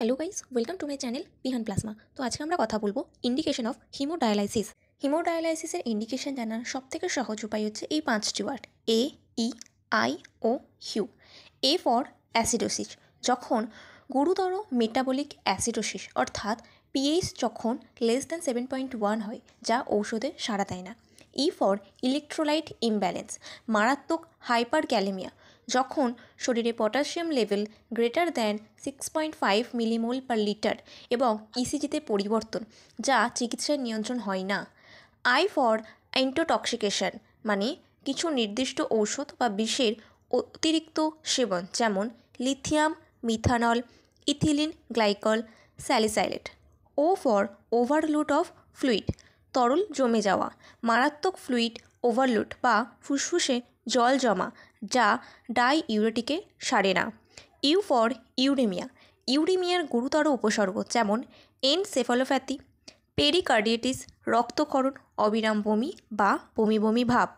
Hello guys, welcome to my channel Bihan plasma. তো আজকে আমরা কথা বলবো ইন্ডিকেশন অফ হিমোডায়ালাইসিস। হিমোডায়ালাইসিসের ইন্ডিকেশন জানার সবথেকে সহজ উপায় হচ্ছে এই পাঁচটি word: A, E, I, O, U. A for acidosis, যখন গুরুতর মেটাবলিক অ্যাসিডোসিস অর্থাৎ পিএইচ যখন <7.1 হয়, যা ঔষধে সাড়া দেয় না। ই ফর ইলেকট্রোলাইট ইমব্যালেন্স, মারাত্মক হাইপার ক্যালেমিয়া, যখন শরীরে potassium level <6.5 millimole per litre এবং ইসিজিতে পরিবর্তন, যা চিকিৎসায় নিয়ন্ত্রণ হয় না। আই ফর এন্টোটক্সিকেশন, মানে কিছু নির্দিষ্ট ঔষধ বা বিষের অতিরিক্ত সেবন, যেমন lithium, methanol, ethylene glycol, salicylate. O for overload of fluid, তরল জমে যাওয়া, মারাত্মক ফ্লুইড ওভারলোড বা ফুসফুসে জল জমা, যা ডাইইউরেটিকে সারে না। ইউ ফর ইউরেমিয়া, ইউরেমিয়ার গুরুতর উপসর্গ, যেমন এনসেফালোপ্যাথি, পেরিকার্ডিটিস, রক্তক্ষরণ, অবিরাম বমি বা বমি বমি ভাব।